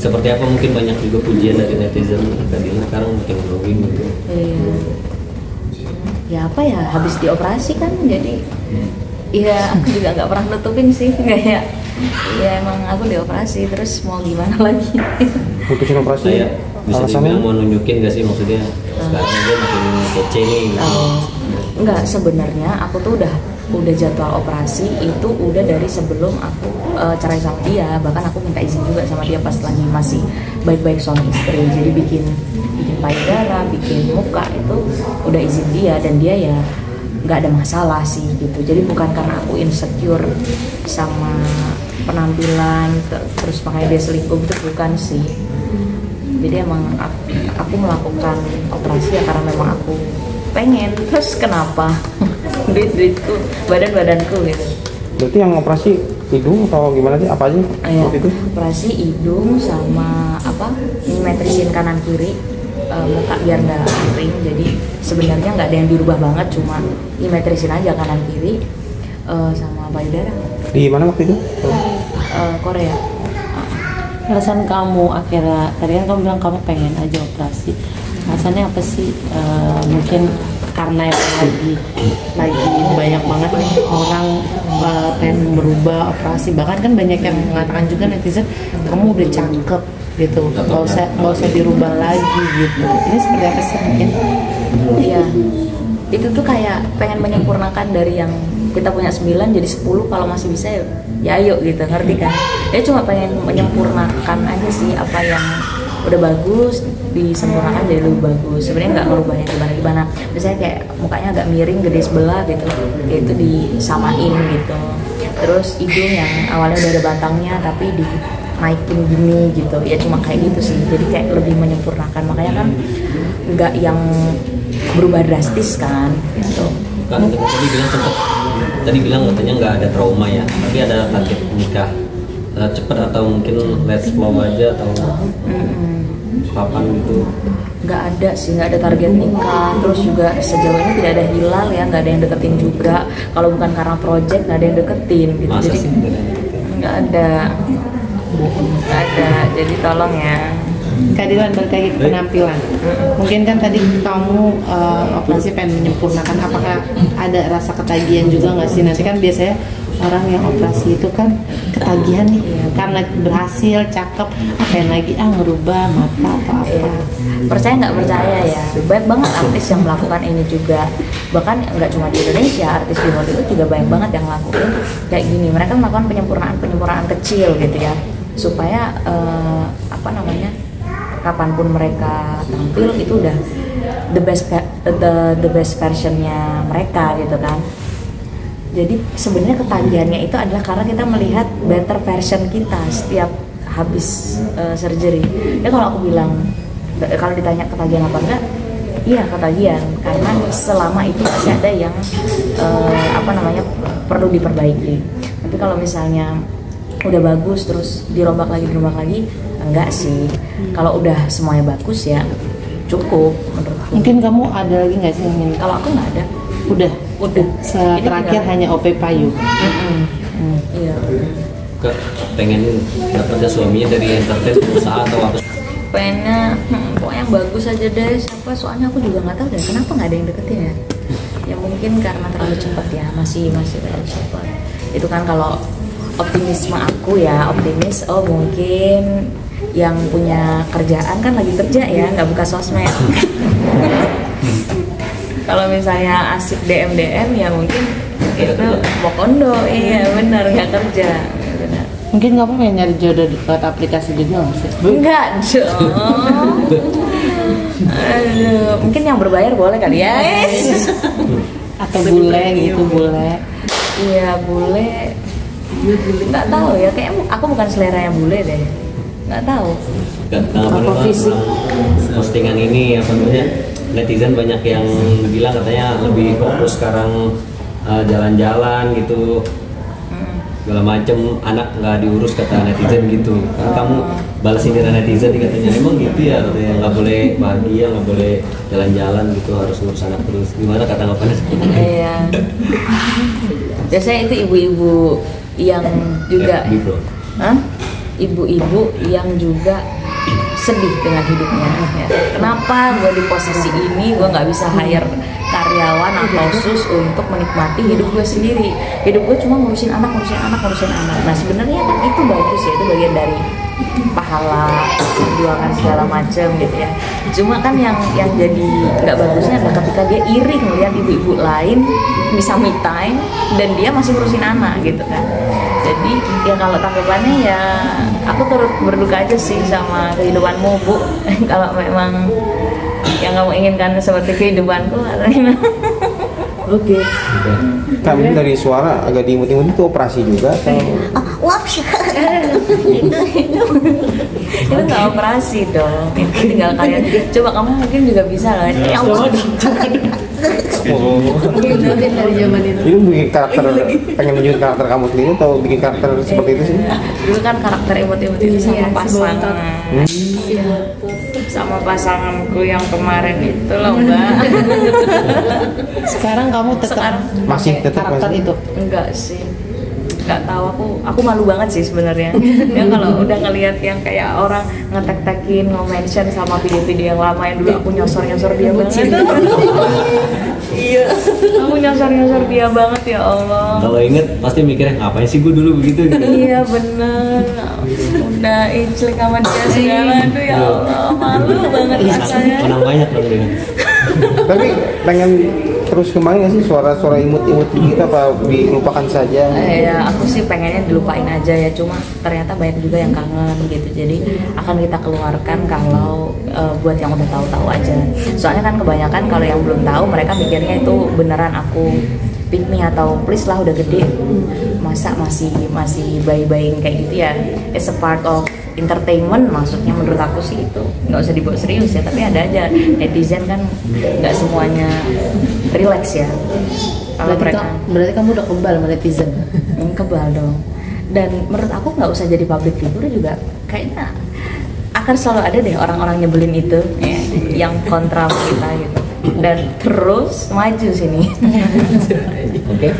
seperti apa, mungkin banyak juga pujian dari netizen Kak Dila sekarang makin growing gitu. Iya. Ya apa ya, habis dioperasi kan, jadi iya aku juga nggak pernah nutupin sih, kayak ya emang aku dioperasi terus mau gimana lagi. Putusin operasi Saya bisa alasannya? dibilang mau nunjukin gak sih maksudnya sekarang aja makin kece nih gitu. Enggak, sebenarnya aku tuh udah jadwal operasi itu udah dari sebelum aku cerai sama dia. Bahkan aku minta izin juga sama dia pas lagi masih baik-baik suami istri. Jadi bikin payudara, bikin muka itu udah izin dia, dan dia ya nggak ada masalah sih gitu. Jadi bukan karena aku insecure sama penampilan terus makanya dia selingkuh, itu bukan sih. Jadi emang aku melakukan operasi ya karena memang aku pengen. Terus kenapa? duitku, badanku gitu. Berarti yang operasi hidung atau gimana sih? Apa aja waktu itu? Operasi hidung sama apa? Metrisin kanan kiri muka biar nggak kering. Jadi sebenarnya nggak ada yang dirubah banget, cuma metrisin aja kanan kiri sama payudara. Di mana waktu itu? Korea. Alasan kamu akhirnya, tadi kan kamu bilang kamu pengen aja operasi, alasannya apa sih? Mungkin karena yang lagi banyak banget nih orang pengen merubah operasi, bahkan kan banyak yang mengatakan juga netizen kamu udah cakep gitu, nggak usah dirubah lagi gitu. Ini seperti apa sih mungkin? Iya, itu tuh kayak pengen menyempurnakan dari yang kita punya 9 jadi 10, kalau masih bisa ya ayo gitu, ngerti kan? Dia cuma pengen menyempurnakan aja sih, apa yang udah bagus disempurnakan jadi lebih bagus. Sebenarnya nggak ngerubah yang gimana-gimana. Misalnya kayak mukanya agak miring gede sebelah gitu, ya itu disamain gitu. Terus hidung yang awalnya udah ada batangnya tapi dinaikin gini gitu, ya cuma kayak gitu sih. Jadi kayak lebih menyempurnakan, makanya kan nggak yang berubah drastis kan gitu. Kan tadi bilang katanya nggak ada trauma ya, tapi ada target nikah cepat atau mungkin let's flow aja atau kapan gitu? Nggak ada sih, nggak ada target nikah. Terus juga sejauh ini tidak ada hilal ya, nggak ada yang deketin juga. Kalau bukan karena project nggak ada yang deketin gitu. Masa Jadi sih nggak ada. Jadi tolong ya. Kak Dilan, balik lagi ke penampilan. Mungkin kan tadi kamu operasi pengen menyempurnakan, apakah ada rasa ketagihan juga nggak sih? Nanti kan biasanya orang yang operasi itu kan ketagihan nih, karena berhasil, cakep, pengen lagi ngerubah mata atau apa. Percaya nggak percaya ya, banyak banget artis yang melakukan ini juga. Bahkan nggak cuma di Indonesia, artis di Hollywood juga banyak banget yang ngelakuin kayak gini. Mereka melakukan penyempurnaan kecil gitu ya, supaya kapanpun mereka tampil itu udah the best versionnya mereka gitu kan. Jadi sebenarnya ketagihannya itu adalah karena kita melihat better version kita setiap habis surgery. Ya kalau aku bilang, kalau ditanya ketagihan apa enggak, iya ketagihan, karena selama itu masih ada yang perlu diperbaiki. Tapi kalau misalnya udah bagus terus dirombak lagi enggak sih. Kalau udah semuanya bagus ya cukup menurutku. Mungkin kamu ada lagi nggak sih ingin? Kalau aku nggak ada. Udah. Terakhir hanya OP-Payu. Iya. Pengen dapetnya suaminya dari entertain, pengusaha atau apa? Pengennya pokoknya yang bagus aja deh. Siapa? Soalnya aku juga nggak tahu deh kenapa nggak ada yang deketin ya. Ya mungkin karena terlalu cepat ya, masih terlalu cepat. Itu kan kalau optimisme aku ya, mungkin yang punya kerjaan kan lagi kerja ya, nggak buka sosmed. Kalau misalnya asik DM ya mungkin itu mau kondo, iya benar, nggak kerja. Benar. Mungkin kamu pengen nyari jodoh di aplikasi juga nggak sih? Enggak dong. Aduh, mungkin yang berbayar boleh kali ya. Atau bule gitu, bule. Iya bule. Nggak tahu ya, kayak aku bukan selera yang bule deh. Nggak tahu. Apa fisik? Postingan ini apa namanya? Netizen banyak yang bilang katanya lebih fokus sekarang jalan-jalan gitu, segala macem, anak nggak diurus kata netizen gitu. Kan kamu balas sindiran netizen katanya emang gitu ya, katanya nggak boleh bahagia, nggak boleh jalan-jalan gitu, harus ngurus anak terus. Gimana kata ngapanya? Iya. Biasanya itu ibu-ibu yang juga, ibu-ibu yang juga sedih dengan hidupnya ya. Kenapa gue di posisi ini gue nggak bisa hire karyawan atau khusus untuk menikmati hidup gue sendiri. Hidup gue cuma ngurusin anak. Nah sebenarnya kan itu bagus ya, itu bagian dari pahala perjuangan segala macem gitu ya. Cuma kan yang jadi nggak bagusnya adalah ketika dia iri ngeliat ibu-ibu lain bisa me time dan dia masih ngurusin anak gitu kan. Jadi ya kalau tanggapannya ya aku turut berduka aja sih sama kehidupanmu Bu. Kalau memang yang kamu inginkan seperti kehidupanku atau gimana? Oke. Kami dari suara agak diimut-imut itu operasi juga atau? Waps. itu nggak operasi dong. Itu tinggal kalian. Coba kamu mungkin juga bisa lah. Ya Allah. Mungkin dari zaman itu. Itu bikin karakter, pengen menunjukkan karakter kamu sendiri atau bikin karakter seperti itu sih? Dulu kan karakter imut-imut itu sama pasangan. Sama pasanganku yang kemarin itu loh Mbak. Sekarang kamu tetap Masih tetap karakter masih? itu. Enggak sih, nggak tahu, aku malu banget sih sebenarnya. Ya kalau udah ngelihat yang kayak orang ngetek-tekin, nge-mention sama video-video yang lama yang dulu aku nyosor dia banget. Iya, aku nyosor dia banget ya Allah. Kalau inget pasti mikirnya ngapain sih gue dulu begitu gitu. Iya bener, udah iclik sama dia segala, aduh ya Allah, malu banget rasanya. Menang banyak dong dia. Tapi pengen terus kembali nggak sih suara-suara imut-imut gitu apa dilupakan saja? Ya aku sih pengennya dilupain aja ya, cuma ternyata banyak juga yang kangen gitu. Jadi akan kita keluarkan kalau buat yang udah tahu-tahu aja. Soalnya kan kebanyakan kalau yang belum tahu mereka mikirnya itu beneran aku pick me atau please lah udah gede masa masih bayi-bayi kayak gitu ya. It's a part of entertainment, maksudnya menurut aku sih itu nggak usah dibawa serius ya, tapi ada aja netizen kan nggak semuanya relax ya. Kalau Berarti kamu udah kebal sama netizen. Kebal dong. Dan menurut aku nggak usah jadi public figure juga, kayaknya akan selalu ada deh orang-orang nyebelin itu ya, yang kontra kita gitu, dan terus maju sini. Oke.